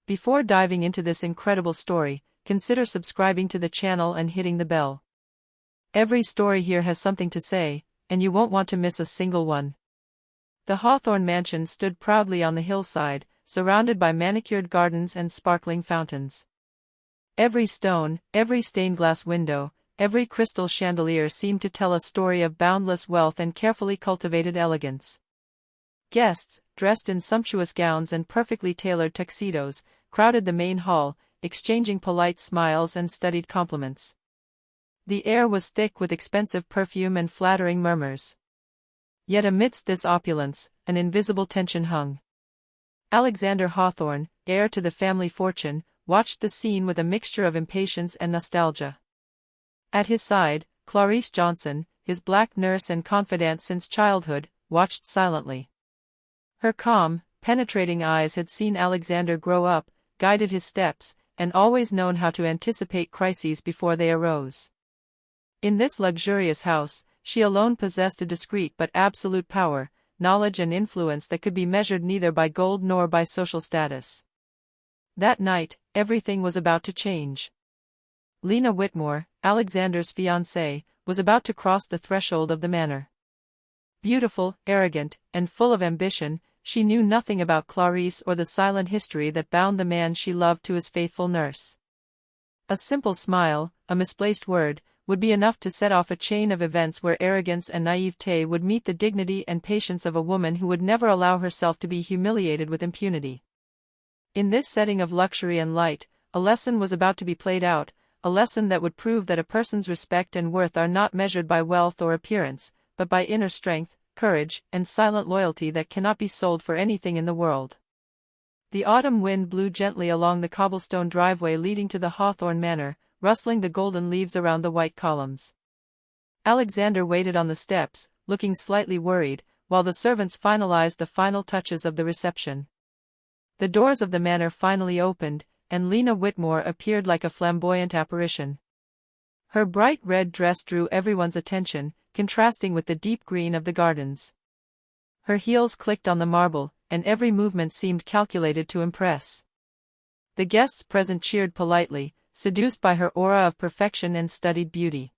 Before diving into this incredible story, consider subscribing to the channel and hitting the bell. Every story here has something to say, and you won't want to miss a single one. The Hawthorne mansion stood proudly on the hillside, surrounded by manicured gardens and sparkling fountains. Every stone, every stained glass window, every crystal chandelier seemed to tell a story of boundless wealth and carefully cultivated elegance. Guests, dressed in sumptuous gowns and perfectly tailored tuxedos, crowded the main hall, exchanging polite smiles and studied compliments. The air was thick with expensive perfume and flattering murmurs. Yet amidst this opulence, an invisible tension hung. Alexander Hawthorne, heir to the family fortune, watched the scene with a mixture of impatience and nostalgia. At his side, Clarice Johnson, his black nurse and confidante since childhood, watched silently. Her calm, penetrating eyes had seen Alexander grow up, guided his steps, and always known how to anticipate crises before they arose. In this luxurious house, she alone possessed a discreet but absolute power, knowledge and influence that could be measured neither by gold nor by social status. That night, everything was about to change. Lena Whitmore, Alexander's fiancée, was about to cross the threshold of the manor. Beautiful, arrogant, and full of ambition, she knew nothing about Clarice or the silent history that bound the man she loved to his faithful nurse. A simple smile, a misplaced word, would be enough to set off a chain of events where arrogance and naivete would meet the dignity and patience of a woman who would never allow herself to be humiliated with impunity. In this setting of luxury and light, a lesson was about to be played out, a lesson that would prove that a person's respect and worth are not measured by wealth or appearance, but by inner strength, courage, and silent loyalty that cannot be sold for anything in the world. The autumn wind blew gently along the cobblestone driveway leading to the Hawthorne manor, rustling the golden leaves around the white columns. Alexander waited on the steps, looking slightly worried, while the servants finalized the final touches of the reception. The doors of the manor finally opened, and Lena Whitmore appeared like a flamboyant apparition. Her bright red dress drew everyone's attention, contrasting with the deep green of the gardens. Her heels clicked on the marble, and every movement seemed calculated to impress. The guests present cheered politely, seduced by her aura of perfection and studied beauty.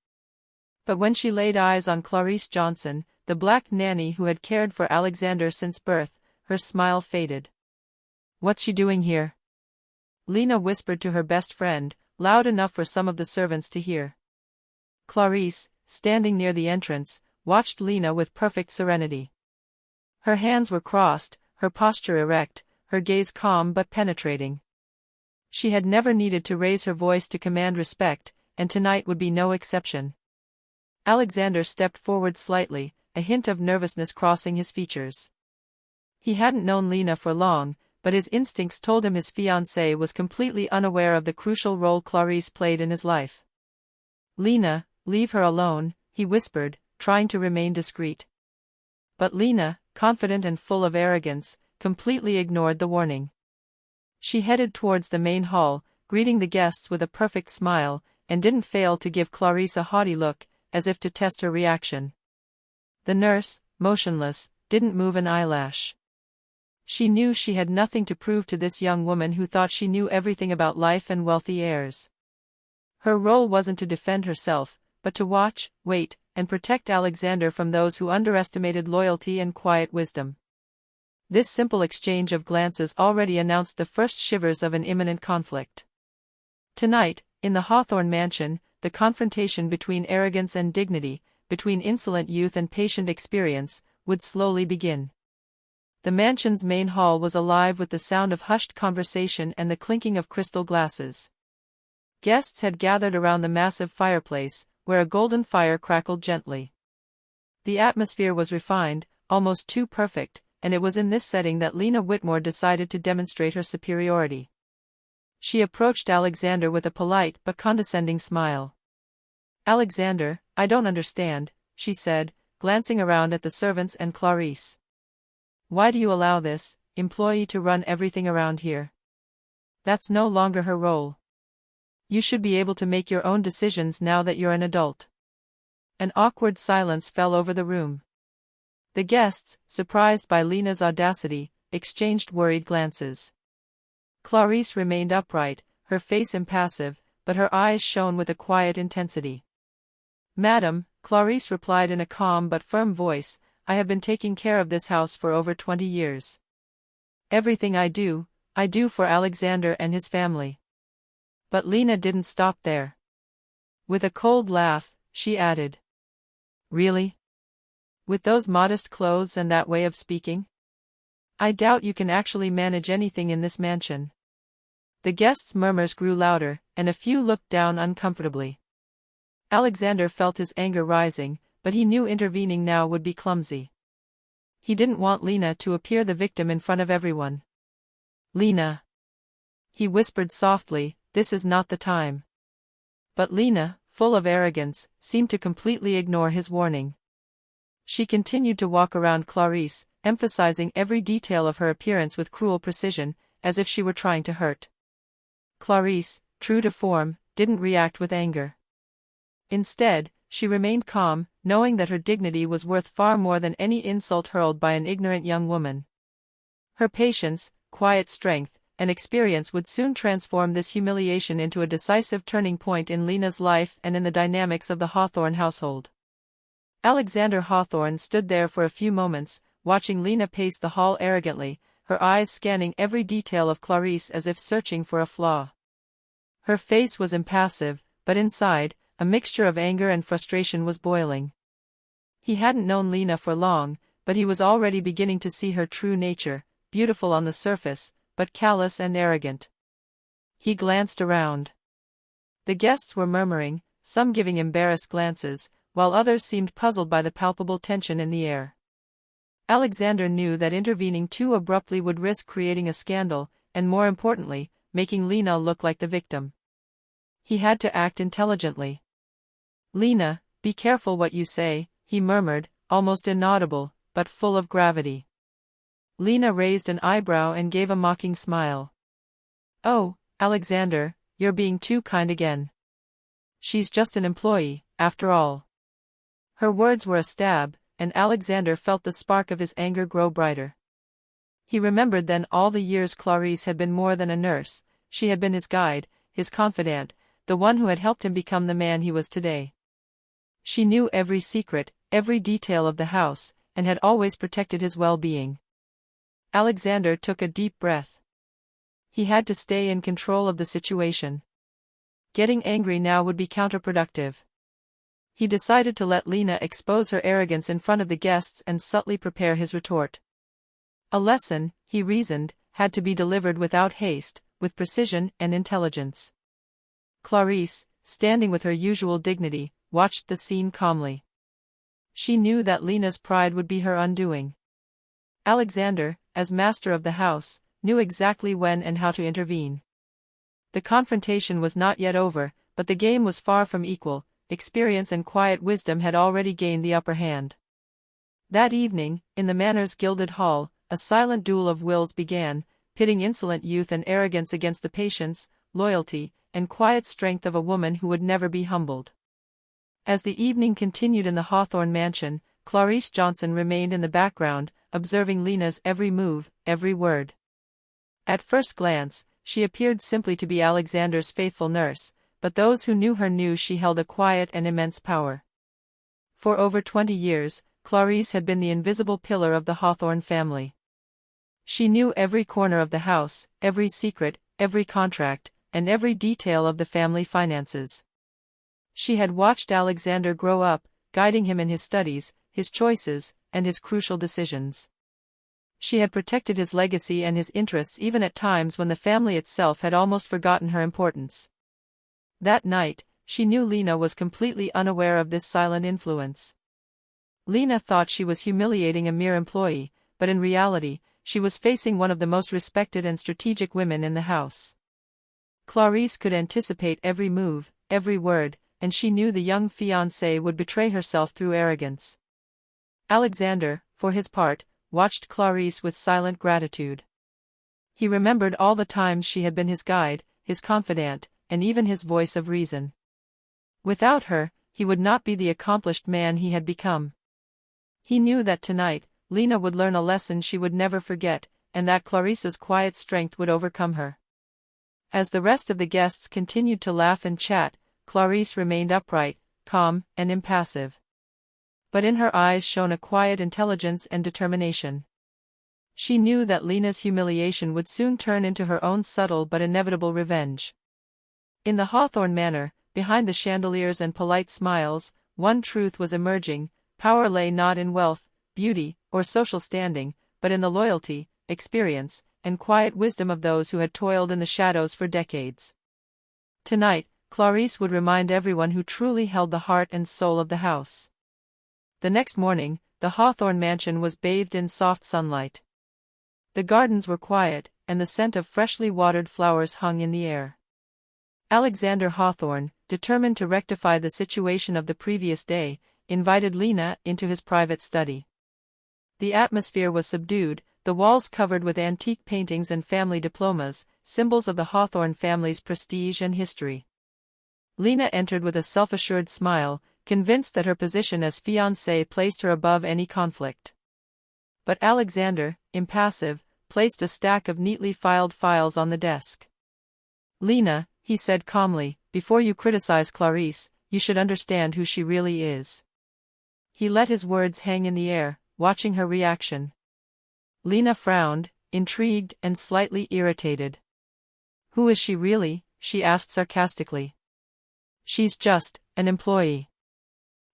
But when she laid eyes on Clarice Johnson, the black nanny who had cared for Alexander since birth, her smile faded. "What's she doing here?" Lena whispered to her best friend, loud enough for some of the servants to hear. Clarice, standing near the entrance, watched Lena with perfect serenity. Her hands were crossed, her posture erect, her gaze calm but penetrating. She had never needed to raise her voice to command respect, and tonight would be no exception. Alexander stepped forward slightly, a hint of nervousness crossing his features. He hadn't known Lena for long, but his instincts told him his fiancée was completely unaware of the crucial role Clarice played in his life. "Lena, leave her alone," he whispered, trying to remain discreet. But Lena, confident and full of arrogance, completely ignored the warning. She headed towards the main hall, greeting the guests with a perfect smile, and didn't fail to give Clarice a haughty look, as if to test her reaction. The nurse, motionless, didn't move an eyelash. She knew she had nothing to prove to this young woman who thought she knew everything about life and wealthy heirs. Her role wasn't to defend herself, but to watch, wait, and protect Alexander from those who underestimated loyalty and quiet wisdom. This simple exchange of glances already announced the first shivers of an imminent conflict. Tonight, in the Hawthorne mansion, the confrontation between arrogance and dignity, between insolent youth and patient experience, would slowly begin. The mansion's main hall was alive with the sound of hushed conversation and the clinking of crystal glasses. Guests had gathered around the massive fireplace, where a golden fire crackled gently. The atmosphere was refined, almost too perfect, and it was in this setting that Lena Whitmore decided to demonstrate her superiority. She approached Alexander with a polite but condescending smile. "Alexander, I don't understand," she said, glancing around at the servants and Clarice. "Why do you allow this employee to run everything around here? That's no longer her role. You should be able to make your own decisions now that you're an adult." An awkward silence fell over the room. The guests, surprised by Lena's audacity, exchanged worried glances. Clarice remained upright, her face impassive, but her eyes shone with a quiet intensity. "Madam," Clarice replied in a calm but firm voice, "I have been taking care of this house for over 20 years. Everything I do for Alexander and his family." But Lena didn't stop there. With a cold laugh, she added, "Really? With those modest clothes and that way of speaking? I doubt you can actually manage anything in this mansion." The guests' murmurs grew louder, and a few looked down uncomfortably. Alexander felt his anger rising, but he knew intervening now would be clumsy. He didn't want Lena to appear the victim in front of everyone. "Lena," he whispered softly, "this is not the time." But Lena, full of arrogance, seemed to completely ignore his warning. She continued to walk around Clarice, emphasizing every detail of her appearance with cruel precision, as if she were trying to hurt. Clarice, true to form, didn't react with anger. Instead, she remained calm, knowing that her dignity was worth far more than any insult hurled by an ignorant young woman. Her patience, quiet strength, and experience would soon transform this humiliation into a decisive turning point in Lena's life and in the dynamics of the Hawthorne household. Alexander Hawthorne stood there for a few moments, watching Lena pace the hall arrogantly, her eyes scanning every detail of Clarice as if searching for a flaw. Her face was impassive, but inside, a mixture of anger and frustration was boiling. He hadn't known Lena for long, but he was already beginning to see her true nature, beautiful on the surface, but callous and arrogant. He glanced around. The guests were murmuring, some giving embarrassed glances, while others seemed puzzled by the palpable tension in the air. Alexander knew that intervening too abruptly would risk creating a scandal, and more importantly, making Lena look like the victim. He had to act intelligently. "Lena, be careful what you say," he murmured, almost inaudible, but full of gravity. Lena raised an eyebrow and gave a mocking smile. "Oh, Alexander, you're being too kind again. She's just an employee, after all." Her words were a stab, and Alexander felt the spark of his anger grow brighter. He remembered then all the years Clarice had been more than a nurse, she had been his guide, his confidant, the one who had helped him become the man he was today. She knew every secret, every detail of the house, and had always protected his well-being. Alexander took a deep breath. He had to stay in control of the situation. Getting angry now would be counterproductive. He decided to let Lena expose her arrogance in front of the guests and subtly prepare his retort. A lesson, he reasoned, had to be delivered without haste, with precision and intelligence. Clarice, standing with her usual dignity, watched the scene calmly. She knew that Lena's pride would be her undoing. Alexander, as master of the house, knew exactly when and how to intervene. The confrontation was not yet over, but the game was far from equal. Experience and quiet wisdom had already gained the upper hand. That evening, in the Manor's gilded hall, a silent duel of wills began, pitting insolent youth and arrogance against the patience, loyalty, and quiet strength of a woman who would never be humbled. As the evening continued in the Hawthorne mansion, Clarice Johnson remained in the background, observing Lena's every move, every word. At first glance, she appeared simply to be Alexander's faithful nurse, but those who knew her knew she held a quiet and immense power. For over 20 years, Clarice had been the invisible pillar of the Hawthorne family. She knew every corner of the house, every secret, every contract, and every detail of the family finances. She had watched Alexander grow up, guiding him in his studies, his choices, and his crucial decisions. She had protected his legacy and his interests even at times when the family itself had almost forgotten her importance. That night, she knew Lena was completely unaware of this silent influence. Lena thought she was humiliating a mere employee, but in reality, she was facing one of the most respected and strategic women in the house. Clarice could anticipate every move, every word, and she knew the young fiancée would betray herself through arrogance. Alexander, for his part, watched Clarice with silent gratitude. He remembered all the times she had been his guide, his confidant, and even his voice of reason. Without her, he would not be the accomplished man he had become. He knew that tonight, Lena would learn a lesson she would never forget, and that Clarice's quiet strength would overcome her. As the rest of the guests continued to laugh and chat, Clarice remained upright, calm, and impassive. But in her eyes shone a quiet intelligence and determination. She knew that Lena's humiliation would soon turn into her own subtle but inevitable revenge. In the Hawthorne manor, behind the chandeliers and polite smiles, one truth was emerging: power lay not in wealth, beauty, or social standing, but in the loyalty, experience, and quiet wisdom of those who had toiled in the shadows for decades. Tonight, Clarice would remind everyone who truly held the heart and soul of the house. The next morning, the Hawthorne mansion was bathed in soft sunlight. The gardens were quiet, and the scent of freshly watered flowers hung in the air. Alexander Hawthorne, determined to rectify the situation of the previous day, invited Lena into his private study. The atmosphere was subdued, the walls covered with antique paintings and family diplomas, symbols of the Hawthorne family's prestige and history. Lena entered with a self-assured smile, convinced that her position as fiancée placed her above any conflict. But Alexander, impassive, placed a stack of neatly filed files on the desk. "Lena," he said calmly, "before you criticize Clarice, you should understand who she really is." He let his words hang in the air, watching her reaction. Lena frowned, intrigued and slightly irritated. "Who is she really?" she asked sarcastically. "She's just an employee."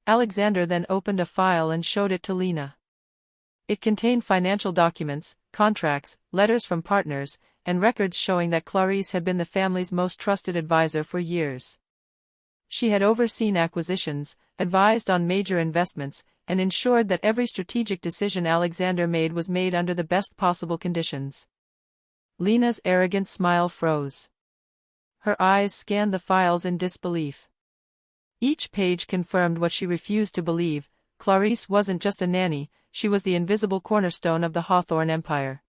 Alexander then opened a file and showed it to Lena. It contained financial documents, contracts, letters from partners, and records showing that Clarice had been the family's most trusted advisor for years. She had overseen acquisitions, advised on major investments, and ensured that every strategic decision Alexander made was made under the best possible conditions. Lena's arrogant smile froze. Her eyes scanned the files in disbelief. Each page confirmed what she refused to believe: Clarice wasn't just a nanny, she was the invisible cornerstone of the Hawthorne empire.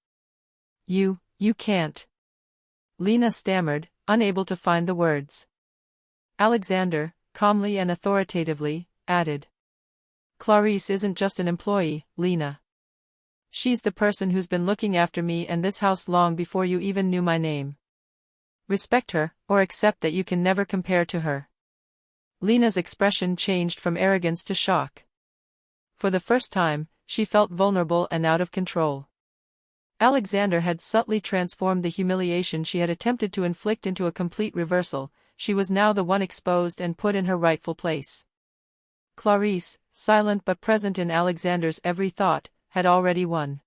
You can't." Lena stammered, unable to find the words. Alexander, calmly and authoritatively, added, "Clarice isn't just an employee, Lena. She's the person who's been looking after me and this house long before you even knew my name. Respect her, or accept that you can never compare to her." Lena's expression changed from arrogance to shock. For the first time, she felt vulnerable and out of control. Alexander had subtly transformed the humiliation she had attempted to inflict into a complete reversal. She was now the one exposed and put in her rightful place. Clarice, silent but present in Alexander's every thought, had already won.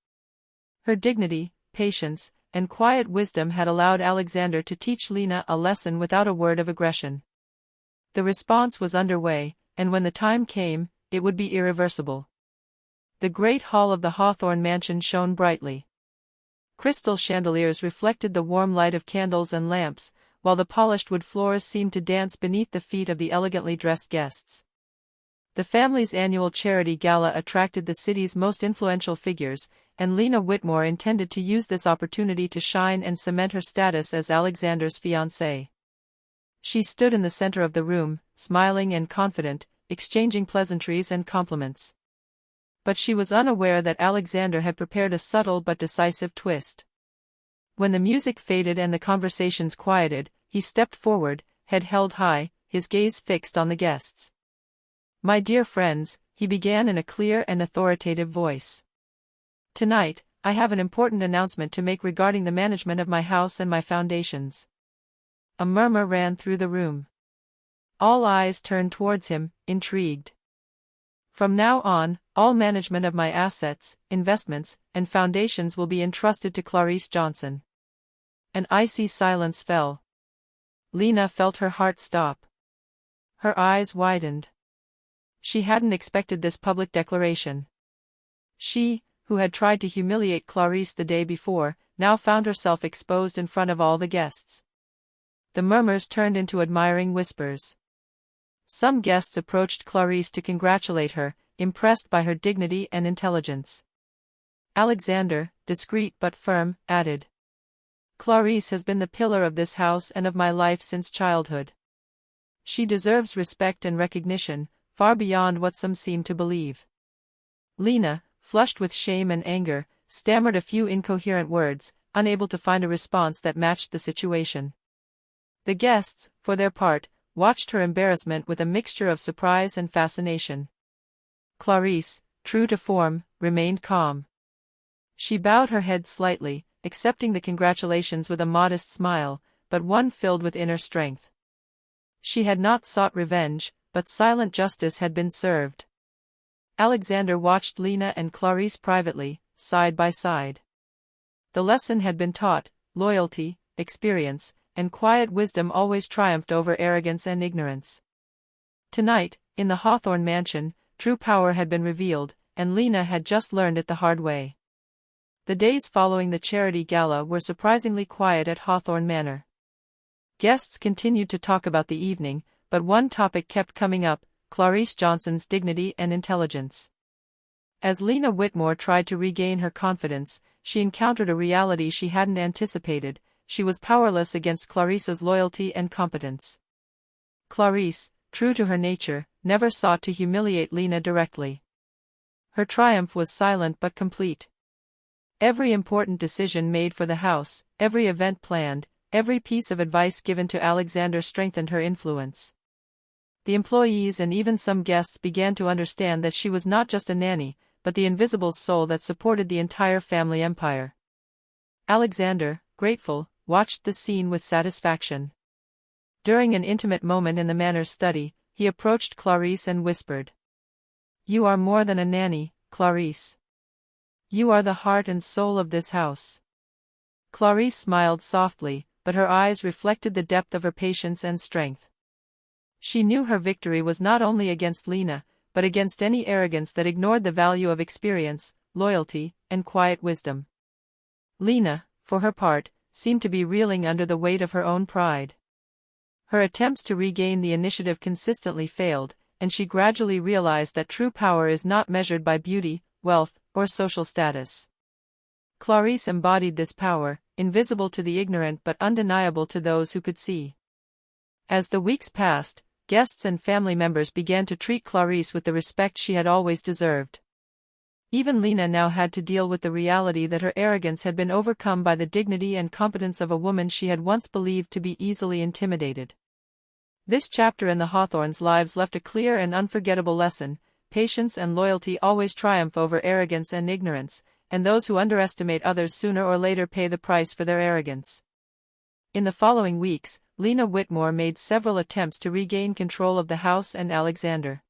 Her dignity, patience, and quiet wisdom had allowed Alexander to teach Lena a lesson without a word of aggression. The response was underway, and when the time came, it would be irreversible. The great hall of the Hawthorne mansion shone brightly. Crystal chandeliers reflected the warm light of candles and lamps, while the polished wood floors seemed to dance beneath the feet of the elegantly dressed guests. The family's annual charity gala attracted the city's most influential figures, and Lena Whitmore intended to use this opportunity to shine and cement her status as Alexander's fiancée. She stood in the center of the room, smiling and confident, exchanging pleasantries and compliments. But she was unaware that Alexander had prepared a subtle but decisive twist. When the music faded and the conversations quieted, he stepped forward, head held high, his gaze fixed on the guests. "My dear friends," he began in a clear and authoritative voice. "Tonight, I have an important announcement to make regarding the management of my house and my foundations." A murmur ran through the room. All eyes turned towards him, intrigued. "From now on, all management of my assets, investments, and foundations will be entrusted to Clarice Johnson." An icy silence fell. Lena felt her heart stop. Her eyes widened. She hadn't expected this public declaration. She, who had tried to humiliate Clarice the day before, now found herself exposed in front of all the guests. The murmurs turned into admiring whispers. Some guests approached Clarice to congratulate her, impressed by her dignity and intelligence. Alexander, discreet but firm, added, "Clarice has been the pillar of this house and of my life since childhood. She deserves respect and recognition, far beyond what some seem to believe." Lena, flushed with shame and anger, stammered a few incoherent words, unable to find a response that matched the situation. The guests, for their part, watched her embarrassment with a mixture of surprise and fascination. Clarice, true to form, remained calm. She bowed her head slightly, accepting the congratulations with a modest smile, but one filled with inner strength. She had not sought revenge, but silent justice had been served. Alexander watched Lena and Clarice privately, side by side. The lesson had been taught: loyalty, experience, and quiet wisdom always triumphed over arrogance and ignorance. Tonight, in the Hawthorne mansion, true power had been revealed, and Lena had just learned it the hard way. The days following the charity gala were surprisingly quiet at Hawthorne Manor. Guests continued to talk about the evening, but one topic kept coming up: Clarice Johnson's dignity and intelligence. As Lena Whitmore tried to regain her confidence, she encountered a reality she hadn't anticipated: she was powerless against Clarice's loyalty and competence. Clarice, true to her nature, never sought to humiliate Lena directly. Her triumph was silent but complete. Every important decision made for the house, every event planned, every piece of advice given to Alexander strengthened her influence. The employees and even some guests began to understand that she was not just a nanny, but the invisible soul that supported the entire family empire. Alexander, grateful, watched the scene with satisfaction. During an intimate moment in the manor's study, he approached Clarice and whispered, "You are more than a nanny, Clarice. You are the heart and soul of this house." Clarice smiled softly, but her eyes reflected the depth of her patience and strength. She knew her victory was not only against Lena, but against any arrogance that ignored the value of experience, loyalty, and quiet wisdom. Lena, for her part, seemed to be reeling under the weight of her own pride. Her attempts to regain the initiative consistently failed, and she gradually realized that true power is not measured by beauty, wealth, or social status. Clarice embodied this power, invisible to the ignorant but undeniable to those who could see. As the weeks passed, guests and family members began to treat Clarice with the respect she had always deserved. Even Lena now had to deal with the reality that her arrogance had been overcome by the dignity and competence of a woman she had once believed to be easily intimidated. This chapter in the Hawthorns' lives left a clear and unforgettable lesson: patience and loyalty always triumph over arrogance and ignorance, and those who underestimate others sooner or later pay the price for their arrogance. In the following weeks, Lena Whitmore made several attempts to regain control of the house and Alexander.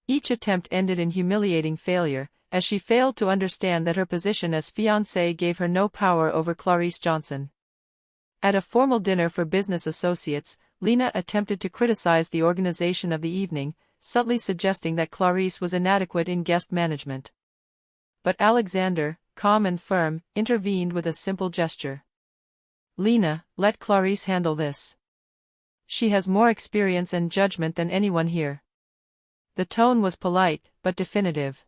Each attempt ended in humiliating failure, as she failed to understand that her position as fiancée gave her no power over Clarice Johnson. At a formal dinner for business associates, Lena attempted to criticize the organization of the evening, subtly suggesting that Clarice was inadequate in guest management. But Alexander, calm and firm, intervened with a simple gesture. "Lena, let Clarice handle this. She has more experience and judgment than anyone here." The tone was polite, but definitive.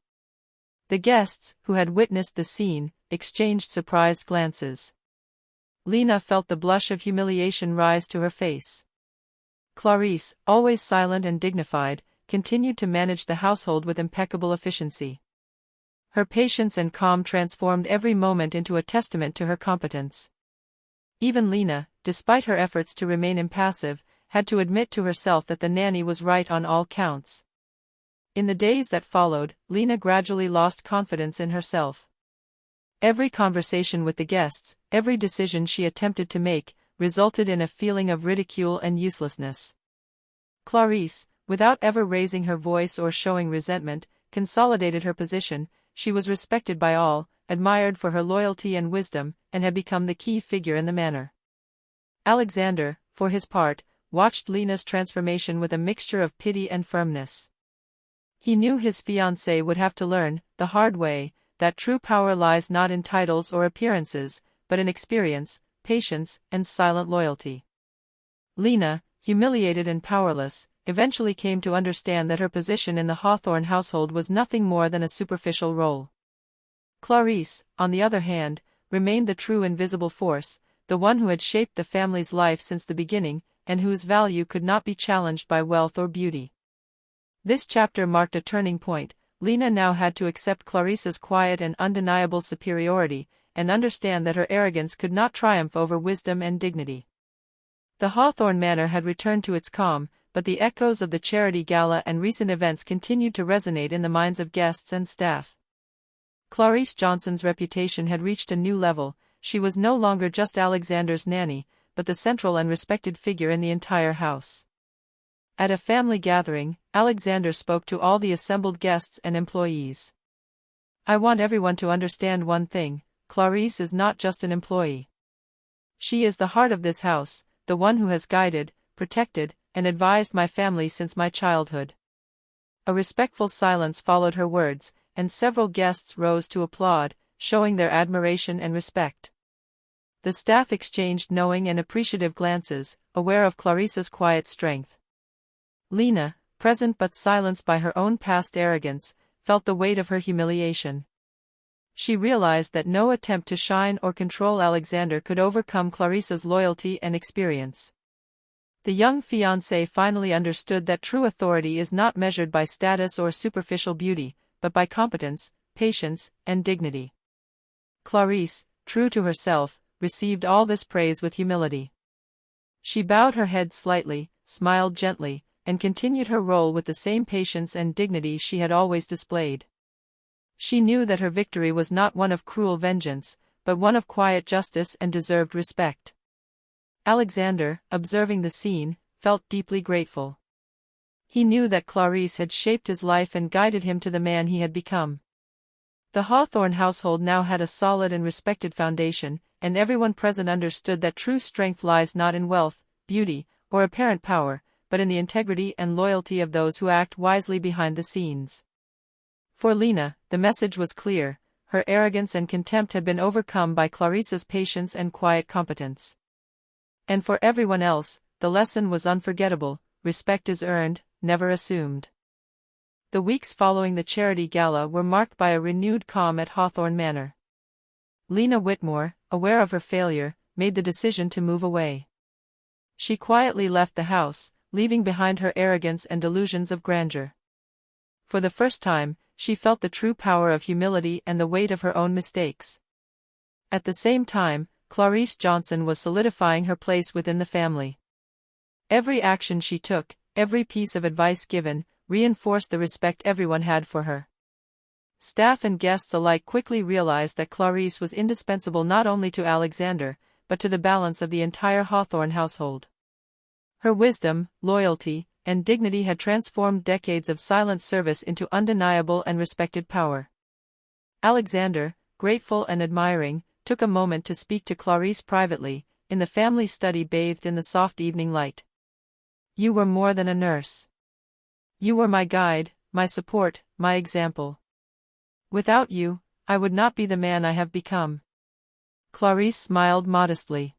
The guests, who had witnessed the scene, exchanged surprised glances. Lena felt the blush of humiliation rise to her face. Clarice, always silent and dignified, continued to manage the household with impeccable efficiency. Her patience and calm transformed every moment into a testament to her competence. Even Lena, despite her efforts to remain impassive, had to admit to herself that the nanny was right on all counts. In the days that followed, Lena gradually lost confidence in herself. Every conversation with the guests, every decision she attempted to make, resulted in a feeling of ridicule and uselessness. Clarice, without ever raising her voice or showing resentment, consolidated her position. She was respected by all, admired for her loyalty and wisdom, and had become the key figure in the manor. Alexander, for his part, watched Lena's transformation with a mixture of pity and firmness. He knew his fiancée would have to learn, the hard way, that true power lies not in titles or appearances, but in experience, patience, and silent loyalty. Lena, humiliated and powerless, eventually came to understand that her position in the Hawthorne household was nothing more than a superficial role. Clarice, on the other hand, remained the true invisible force, the one who had shaped the family's life since the beginning, and whose value could not be challenged by wealth or beauty. This chapter marked a turning point. Lena now had to accept Clarice's quiet and undeniable superiority, and understand that her arrogance could not triumph over wisdom and dignity. The Hawthorne Manor had returned to its calm, but the echoes of the charity gala and recent events continued to resonate in the minds of guests and staff. Clarice Johnson's reputation had reached a new level. She was no longer just Alexander's nanny, but the central and respected figure in the entire house. At a family gathering, Alexander spoke to all the assembled guests and employees. "I want everyone to understand one thing: Clarice is not just an employee. She is the heart of this house, the one who has guided, protected, and advised my family since my childhood." A respectful silence followed her words, and several guests rose to applaud, showing their admiration and respect. The staff exchanged knowing and appreciative glances, aware of Clarice's quiet strength. Lena, present but silenced by her own past arrogance, felt the weight of her humiliation. She realized that no attempt to shine or control Alexander could overcome Clarice's loyalty and experience. The young fiancé finally understood that true authority is not measured by status or superficial beauty, but by competence, patience, and dignity. Clarice, true to herself, received all this praise with humility. She bowed her head slightly, smiled gently, and continued her role with the same patience and dignity she had always displayed. She knew that her victory was not one of cruel vengeance, but one of quiet justice and deserved respect. Alexander, observing the scene, felt deeply grateful. He knew that Clarice had shaped his life and guided him to the man he had become. The Hawthorne household now had a solid and respected foundation, and everyone present understood that true strength lies not in wealth, beauty, or apparent power, but in the integrity and loyalty of those who act wisely behind the scenes. For Lena, the message was clear: her arrogance and contempt had been overcome by Clarice's patience and quiet competence. And for everyone else, the lesson was unforgettable: respect is earned, never assumed. The weeks following the charity gala were marked by a renewed calm at Hawthorne Manor. Lena Whitmore, aware of her failure, made the decision to move away. She quietly left the house, leaving behind her arrogance and delusions of grandeur. For the first time, she felt the true power of humility and the weight of her own mistakes. At the same time, Clarice Johnson was solidifying her place within the family. Every action she took, every piece of advice given, reinforced the respect everyone had for her. Staff and guests alike quickly realized that Clarice was indispensable not only to Alexander, but to the balance of the entire Hawthorne household. Her wisdom, loyalty, and dignity had transformed decades of silent service into undeniable and respected power. Alexander, grateful and admiring, took a moment to speak to Clarice privately, in the family study bathed in the soft evening light. "You were more than a nurse. You were my guide, my support, my example. Without you, I would not be the man I have become." Clarice smiled modestly.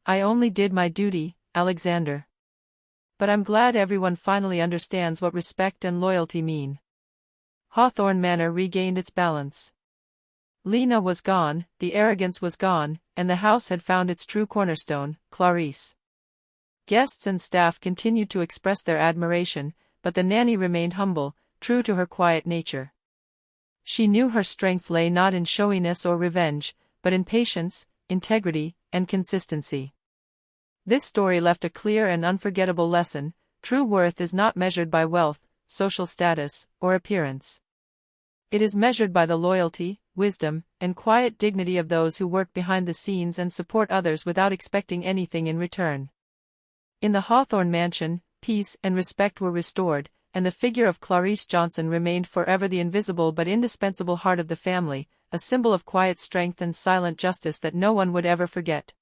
"I only did my duty, Alexander. But I'm glad everyone finally understands what respect and loyalty mean." Hawthorne Manor regained its balance. Lena was gone, the arrogance was gone, and the house had found its true cornerstone, Clarice. Guests and staff continued to express their admiration, but the nanny remained humble, true to her quiet nature. She knew her strength lay not in showiness or revenge, but in patience, integrity, and consistency. This story left a clear and unforgettable lesson: true worth is not measured by wealth, social status, or appearance. It is measured by the loyalty, wisdom, and quiet dignity of those who work behind the scenes and support others without expecting anything in return. In the Hawthorne mansion, peace and respect were restored, and the figure of Clarice Johnson remained forever the invisible but indispensable heart of the family, a symbol of quiet strength and silent justice that no one would ever forget.